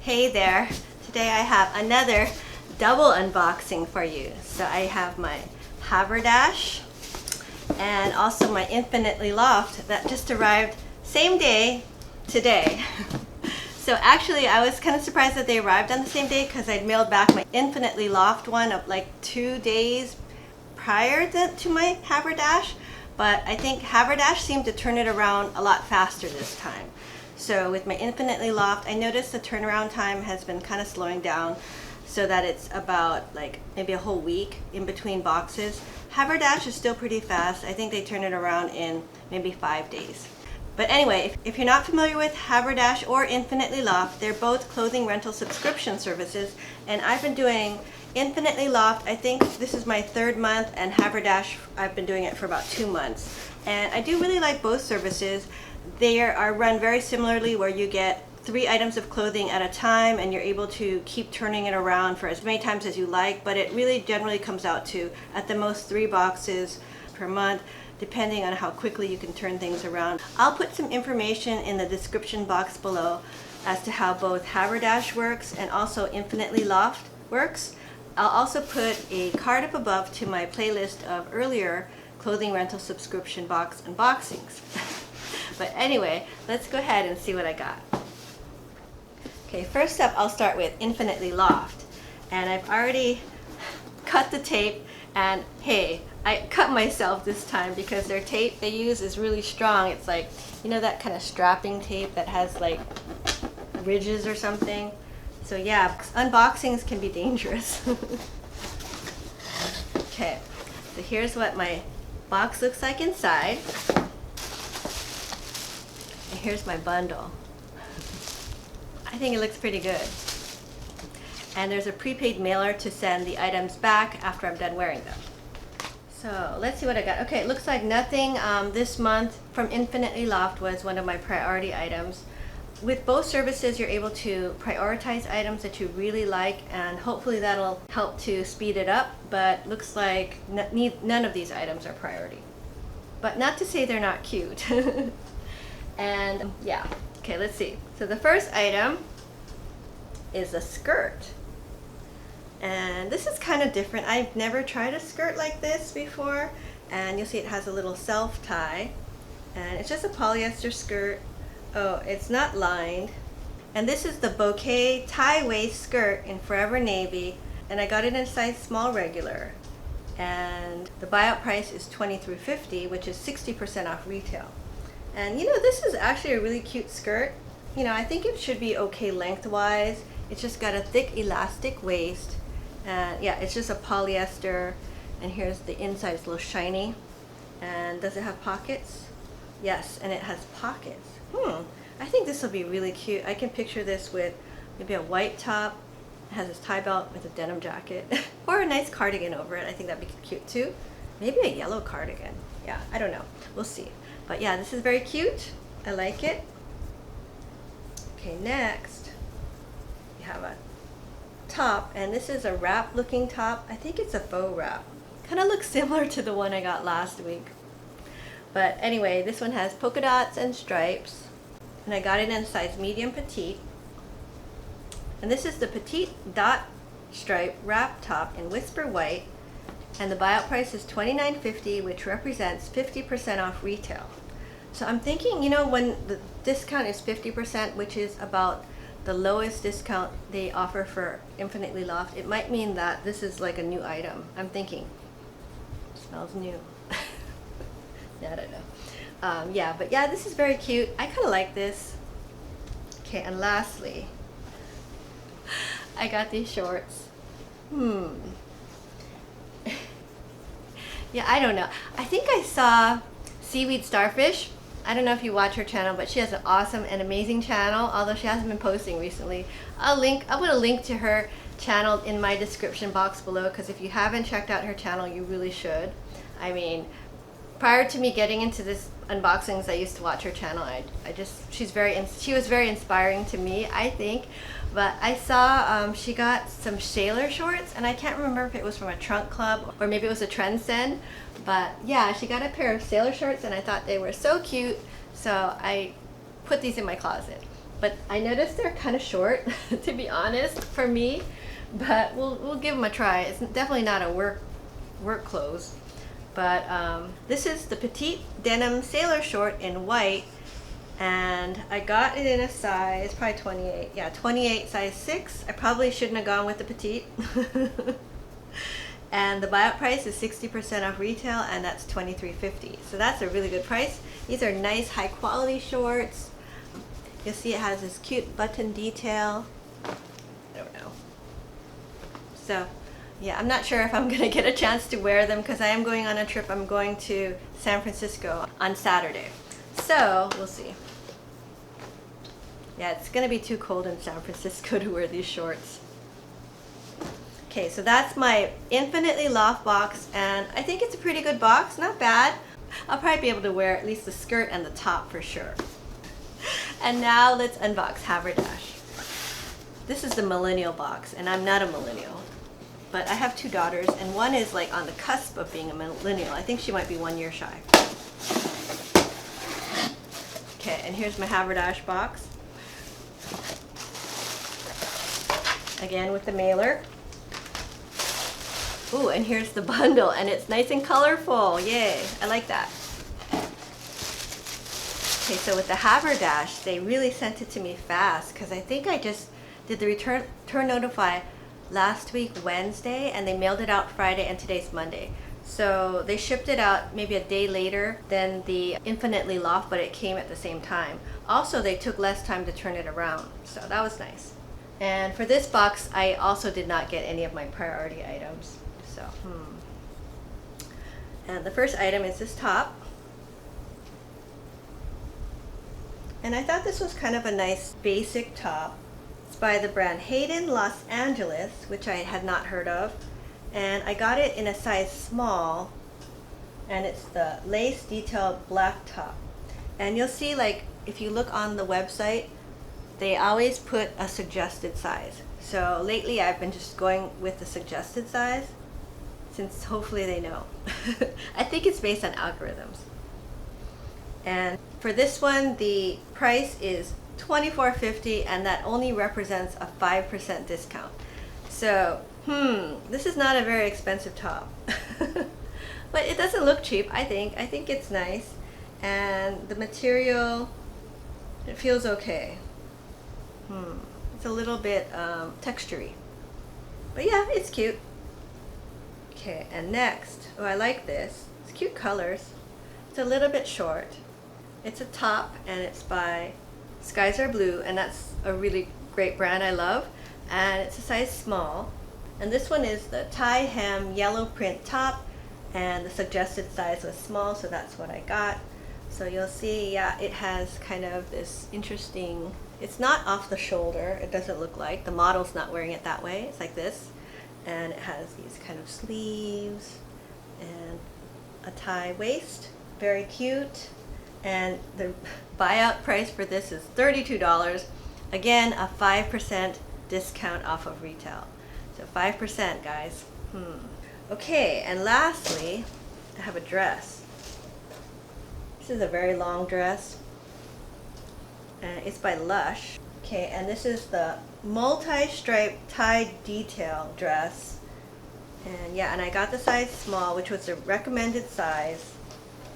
Hey there, today I have another double unboxing for you. So I have my Haberdash and also my Infinitely LOFT that just arrived same day today. So actually I was kind of surprised that they arrived on the same day because I'd mailed back my Infinitely LOFT one of like 2 days prior to my Haberdash, but I think Haberdash seemed to turn it around a lot faster this time. So with my Infinitely LOFT, I noticed the turnaround time has been kind of slowing down so that it's about like maybe a whole week in between boxes. Haberdash is still pretty fast. I think they turn it around in maybe 5 days. But anyway, if you're not familiar with Haberdash or Infinitely LOFT, they're both clothing rental subscription services, and I've been doing Infinitely LOFT, I think this is my 3rd month, and Haberdash, I've been doing it for about 2 months. And I do really like both services. They are run very similarly, where you get 3 items of clothing at a time and you're able to keep turning it around for as many times as you like, but it really generally comes out to at the most 3 boxes per month, depending on how quickly you can turn things around. I'll put some information in the description box below as to how both Haberdash works and also Infinitely LOFT works. I'll also put a card up above to my playlist of earlier clothing rental subscription box unboxings. But anyway, let's go ahead and see what I got. Okay, first up I'll start with Infinitely LOFT. And I've already cut the tape, and hey, I cut myself this time because their tape they use is really strong. It's like, you know, that kind of strapping tape that has like ridges or something. So yeah, unboxings can be dangerous. Okay, so here's what my box looks like inside. And here's my bundle. I think it looks pretty good. And there's a prepaid mailer to send the items back after I'm done wearing them. So let's see what I got. Okay, it looks like nothing this month from Infinitely LOFT was one of my priority items. With both services, you're able to prioritize items that you really like, and hopefully that'll help to speed it up, but looks like none of these items are priority. But not to say they're not cute. And yeah, okay, let's see. So the first item is a skirt. And this is kind of different. I've never tried a skirt like this before. And you'll see it has a little self tie. And it's just a polyester skirt. Oh, it's not lined. And this is the bouquet tie waist skirt in Forever Navy. And I got it in size small regular. And the buyout price is $23.50, which is 60% off retail. And you know, this is actually a really cute skirt. You know, I think it should be okay lengthwise. It's just got a thick elastic waist. And yeah, it's just a polyester. And here's the inside, it's a little shiny. And does it have pockets? Yes, and it has pockets. I think this will be really cute. I can picture this with maybe a white top. It has this tie belt with a denim jacket. Or a nice cardigan over it. I think that'd be cute too. Maybe a yellow cardigan. Yeah, I don't know. We'll see. But yeah, this is very cute. I like it. Okay, next we have a top, and this is a wrap looking top. I think it's a faux wrap. Kind of looks similar to the one I got last week. But anyway, this one has polka dots and stripes, and I got it in size medium petite. And this is the petite dot stripe wrap top in Whisper White, and the buyout price is $29.50, which represents 50% off retail. So I'm thinking, you know, when the discount is 50%, which is about the lowest discount they offer for Infinitely LOFT, it might mean that this is like a new item. I'm thinking, it smells new. I don't know. Yeah, but yeah, this is very cute. I kind of like this. Okay, and lastly, I got these shorts. Yeah, I don't know. I think I saw Seaweed Starfish. I don't know if you watch her channel, but she has an awesome and amazing channel, although she hasn't been posting recently. I'll put a link to her channel in my description box below, because if you haven't checked out her channel, you really should. I mean, prior to me getting into this unboxings, I used to watch her channel. She was very inspiring to me, I think. But I saw she got some sailor shorts, and I can't remember if it was from a trunk club or maybe it was a trend send. But yeah, she got a pair of sailor shorts, and I thought they were so cute, so I put these in my closet. but I noticed they're kind of short, to be honest, for me. But we'll give them a try. It's definitely not a work clothes. But this is the petite denim sailor short in white, and I got it in a size, probably 28. Yeah, 28 size 6. I probably shouldn't have gone with the petite. And the buyout price is 60% off retail, and that's $23.50. So that's a really good price. These are nice high quality shorts. You'll see it has this cute button detail. I don't know. So yeah, I'm not sure if I'm gonna get a chance to wear them because I am going on a trip. I'm going to San Francisco on Saturday. So we'll see. Yeah, it's gonna be too cold in San Francisco to wear these shorts. Okay, so that's my Infinitely LOFT box, and I think it's a pretty good box, not bad. I'll probably be able to wear at least the skirt and the top for sure. And now let's unbox Haverdash. This is the millennial box, and I'm not a millennial, but I have 2 daughters, and one is like on the cusp of being a millennial. I think she might be 1 year shy. Okay, and here's my Haverdash box. Again with the mailer. Ooh, and here's the bundle, and it's nice and colorful. Yay, I like that. Okay, so with the Haberdash, they really sent it to me fast because I think I just did the return notify last week Wednesday, and they mailed it out Friday, and today's Monday. So they shipped it out maybe a day later than the Infinitely LOFT, but it came at the same time. Also, they took less time to turn it around, so that was nice. And for this box, I also did not get any of my priority items. So, And the first item is this top. And I thought this was kind of a nice basic top. It's by the brand Hayden Los Angeles, which I had not heard of. And I got it in a size small, and it's the lace detailed black top. And you'll see, like, if you look on the website, they always put a suggested size. So lately I've been just going with the suggested size, since hopefully they know. I think it's based on algorithms. And for this one, the price is $24.50, and that only represents a 5% discount. So, this is not a very expensive top. But it doesn't look cheap, I think. I think it's nice. And the material, it feels okay. It's a little bit textury. But yeah, it's cute. Okay, and next, oh, I like this. It's cute colors. It's a little bit short. It's a top, and it's by Skies Are Blue, and that's a really great brand I love. And it's a size small. And this one is the tie hem yellow print top, and the suggested size was small, so that's what I got. So you'll see, yeah, it has kind of this interesting, it's not off the shoulder, it doesn't look like. The model's not wearing it that way, it's like this. And it has these kind of sleeves and a tie waist, very cute. And the buyout price for this is $32. Again, a 5% discount off of retail. So 5%, guys. Okay, and lastly, I have a dress. This is a very long dress. It's by Lush. Okay, and this is the multi-stripe tie detail dress. And yeah, and I got the size small, which was the recommended size.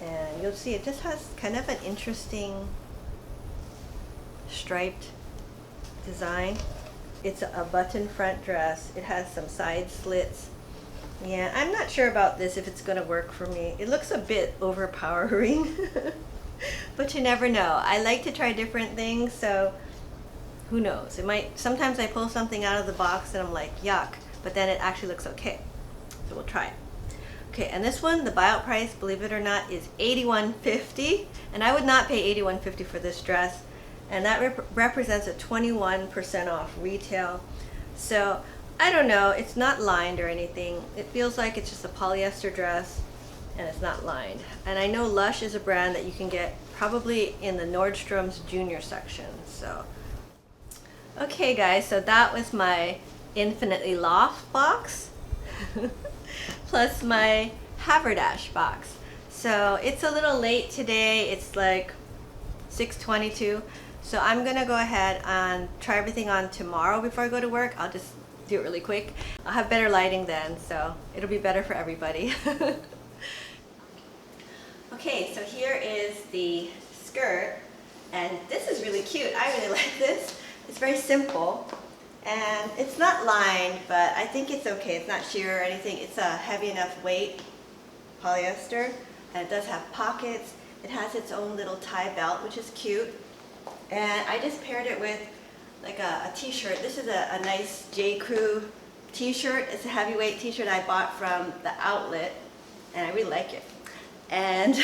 And you'll see it just has kind of an interesting striped design. It's a button front dress. It has some side slits. Yeah, I'm not sure about this, if it's going to work for me. It looks a bit overpowering, but you never know. I like to try different things, so who knows? It might. Sometimes I pull something out of the box and I'm like, yuck, but then it actually looks okay. So we'll try it. Okay, and this one, the buyout price, believe it or not, is $81.50, and I would not pay $81.50 for this dress, and that represents a 21% off retail. So I don't know, it's not lined or anything. It feels like it's just a polyester dress, and it's not lined. And I know Lush is a brand that you can get probably in the Nordstrom's junior section. So okay guys, so that was my Infinitely LOFT box plus my Haverdash box. So it's a little late today. It's like 6:22. So I'm gonna go ahead and try everything on tomorrow before I go to work. I'll just do it really quick. I'll have better lighting then, so it'll be better for everybody. Okay, so here is the skirt, and this is really cute. I really like this. It's very simple, and it's not lined, but I think it's okay. It's not sheer or anything. It's a heavy enough weight polyester, and it does have pockets. It has its own little tie belt, which is cute. And I just paired it with like a t-shirt. This is a nice J. Crew t-shirt. It's a heavyweight t-shirt I bought from the outlet, and I really like it. And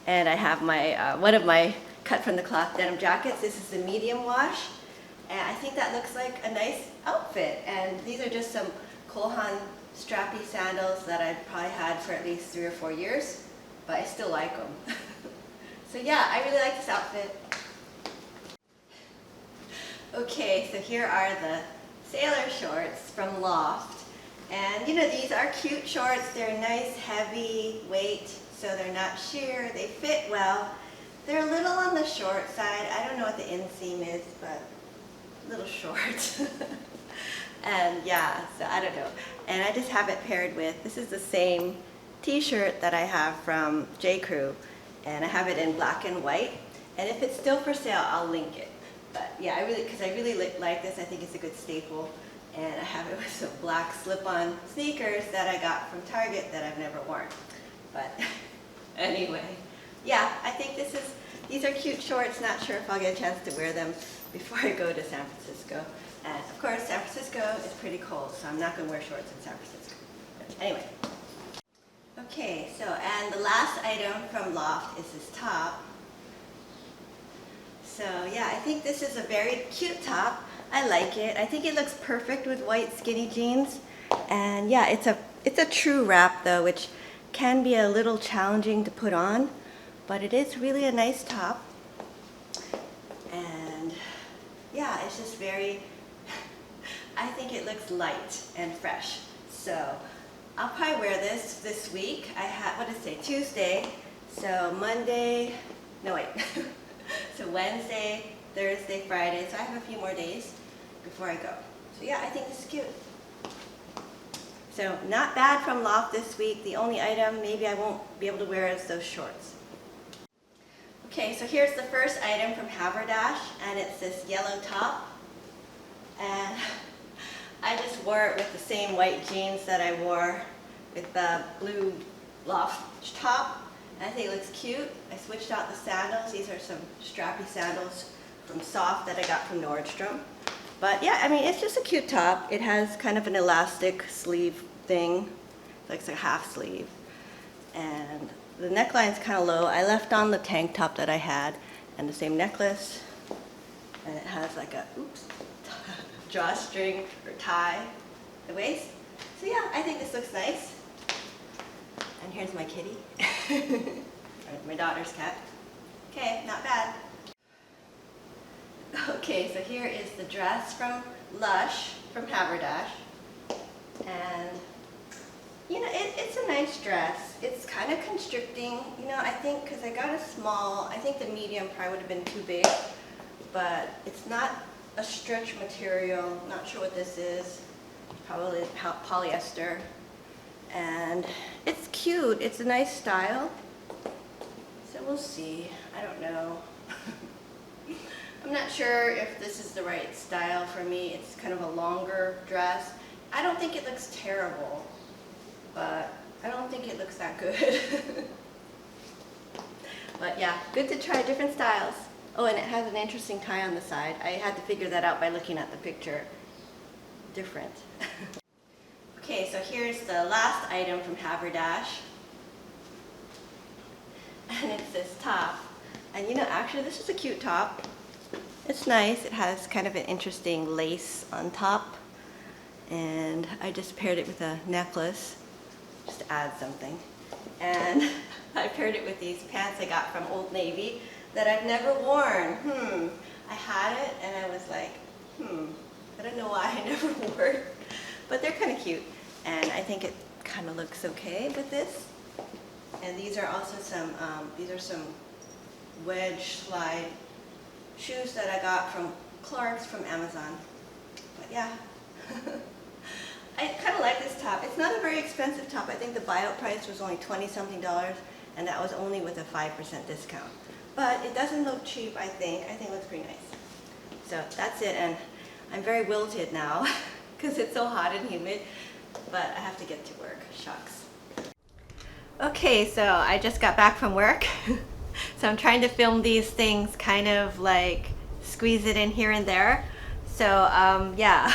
and I have my one of my cut from the cloth denim jackets. This is the medium wash, and I think that looks like a nice outfit. And these are just some Kohan strappy sandals that I've probably had for at least 3 or 4 years, but I still like them. So yeah, I really like this outfit. Okay, so here are the sailor shorts from Loft. And you know, these are cute shorts. They're nice, heavy weight, so they're not sheer. They fit well. They're a little on the short side. I don't know what the inseam is, but a little short. And yeah, so I don't know. And I just have it paired with, this is the same t-shirt that I have from J. Crew, and I have it in black and white. And if it's still for sale, I'll link it. But yeah, because I really like this. I think it's a good staple. And I have it with some black slip-on sneakers that I got from Target that I've never worn. But anyway, yeah, I think these are cute shorts. Not sure if I'll get a chance to wear them before I go to San Francisco. And of course, San Francisco is pretty cold, so I'm not going to wear shorts in San Francisco. But anyway. Okay, so, and the last item from Loft is this top. So yeah, I think this is a very cute top. I like it. I think it looks perfect with white skinny jeans. And yeah, it's a true wrap though, which can be a little challenging to put on, but it is really a nice top. And yeah, it's just very, I think it looks light and fresh. So I'll probably wear this week. I have, what did it say, Tuesday. So Monday, no wait. So Wednesday, Thursday, Friday, so I have a few more days before I go. So yeah, I think this is cute. So not bad from Loft this week. The only item maybe I won't be able to wear is those shorts. Okay, so here's the first item from Haberdash, and it's this yellow top. And I just wore it with the same white jeans that I wore with the blue Loft top. I think it looks cute. I switched out the sandals. These are some strappy sandals from Soft that I got from Nordstrom. But yeah, I mean, it's just a cute top. It has kind of an elastic sleeve thing, like a half sleeve. And the neckline's kind of low. I left on the tank top that I had and the same necklace. And it has like a, drawstring or tie at the waist. So yeah, I think this looks nice. And here's my kitty. My daughter's cat. Okay, not bad. Okay, so here is the dress from Lush, from Haverdash. And, you know, it's a nice dress. It's kind of constricting, you know, I think because I got a small, I think the medium probably would have been too big, but it's not a stretch material. Not sure what this is. Probably polyester. And it's cute. It's a nice style. So we'll see. I don't know. I'm not sure if this is the right style for me. It's kind of a longer dress. I don't think it looks terrible, but I don't think it looks that good. But yeah, good to try different styles. Oh, and it has an interesting tie on the side. I had to figure that out by looking at the picture. Different. Okay, so here's the last item from Haberdash. And it's this top. And you know, actually this is a cute top. It's nice. It has kind of an interesting lace on top. And I just paired it with a necklace, just to add something. And I paired it with these pants I got from Old Navy that I've never worn. I had it and I was like, I don't know why I never wore it. But they're kind of cute. And I think it kind of looks okay with this. And these are also some, these are some wedge slide shoes that I got from Clark's from Amazon. But yeah. I kind of like this top. It's not a very expensive top. I think the buyout price was only $20-something, and that was only with a 5% discount. But it doesn't look cheap, I think. I think it looks pretty nice. So that's it, and I'm very wilted now because it's so hot and humid, but I have to get to work. Shucks. Okay, so I just got back from work. So I'm trying to film these things, kind of like squeeze it in here and there. So yeah.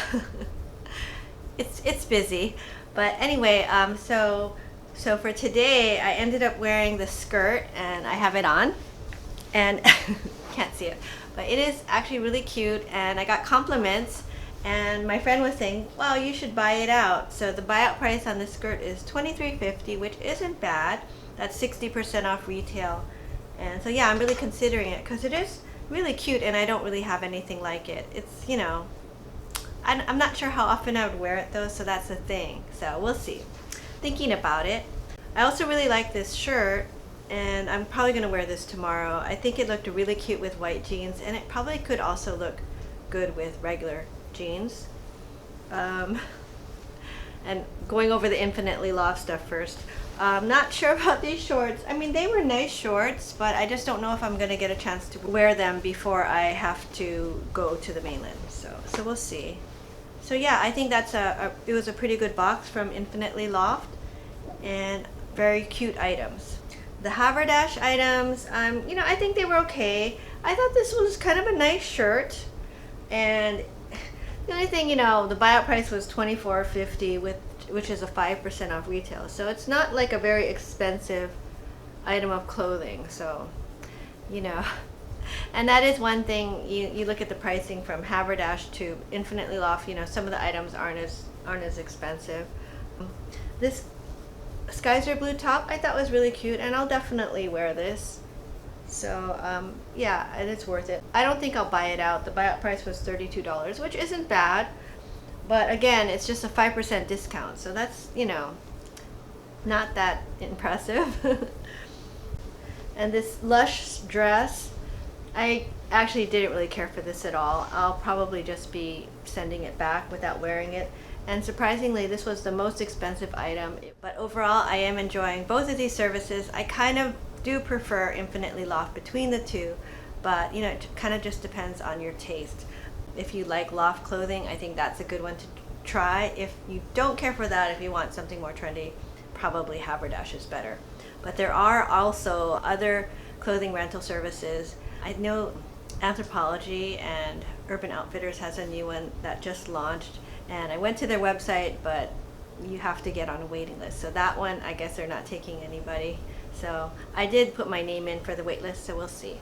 It's busy, but anyway, so for today I ended up wearing the skirt, and I have it on, and can't see it, but it is actually really cute, and I got compliments, and my friend was saying, wow, you should buy it out. So the buyout price on this skirt is $23.50, which isn't bad. That's 60% off retail, and so yeah, I'm really considering it because it is really cute, and I don't really have anything like it. It's, you know, I'm not sure how often I would wear it though, so that's the thing. So we'll see. Thinking about it. I also really like this shirt, and I'm probably going to wear this tomorrow. I think it looked really cute with white jeans, and it probably could also look good with regular jeans. And going over the Infinitely LOFT stuff first. I'm not sure about these shorts. I mean, they were nice shorts, but I just don't know if I'm going to get a chance to wear them before I have to go to the mainland. So we'll see. So yeah, I think that's it was a pretty good box from Infinitely LOFT, and very cute items. The Haverdash items, you know, I think they were okay. I thought this was kind of a nice shirt, and the only thing, you know, the buyout price was $24.50, which is a 5% off retail. So it's not like a very expensive item of clothing. So, you know. And that is one thing, you look at the pricing from Haberdash to Infinitely LOFT, you know, some of the items aren't as expensive. This Skyzer blue top I thought was really cute, and I'll definitely wear this. So yeah, and it's worth it. I don't think I'll buy it out. The buyout price was $32, which isn't bad, but again, it's just a 5% discount, so that's, you know, not that impressive. And this Lush dress, I actually didn't really care for this at all. I'll probably just be sending it back without wearing it. And surprisingly, this was the most expensive item. But overall, I am enjoying both of these services. I kind of do prefer Infinitely LOFT between the two, but you know, it kind of just depends on your taste. If you like loft clothing, I think that's a good one to try. If you don't care for that, if you want something more trendy, probably Haberdash is better. But there are also other clothing rental services. I know Anthropology and Urban Outfitters has a new one that just launched, and I went to their website, but you have to get on a waiting list. So that one, I guess they're not taking anybody. So I did put my name in for the wait list, so we'll see.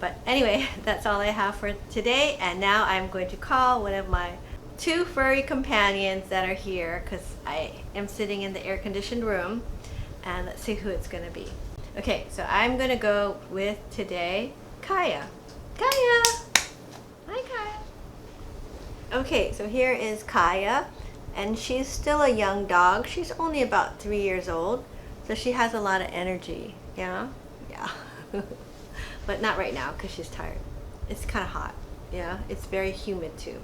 But anyway, that's all I have for today, and now I'm going to call one of my 2 furry companions that are here, because I am sitting in the air-conditioned room, and let's see who it's going to be. Okay, so I'm going to go with today Kaya. Kaya! Hi, Kaya. Okay, so here is Kaya, and she's still a young dog. She's only about 3 years old, so she has a lot of energy. Yeah? Yeah. But not right now because she's tired. It's kind of hot. Yeah, it's very humid too.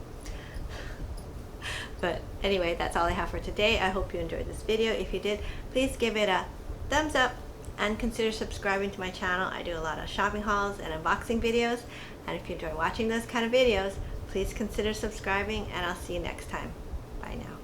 But anyway, that's all I have for today. I hope you enjoyed this video. If you did, please give it a thumbs up and consider subscribing to my channel. I do a lot of shopping hauls and unboxing videos, and if you enjoy watching those kind of videos, please consider subscribing, and I'll see you next time. Bye now.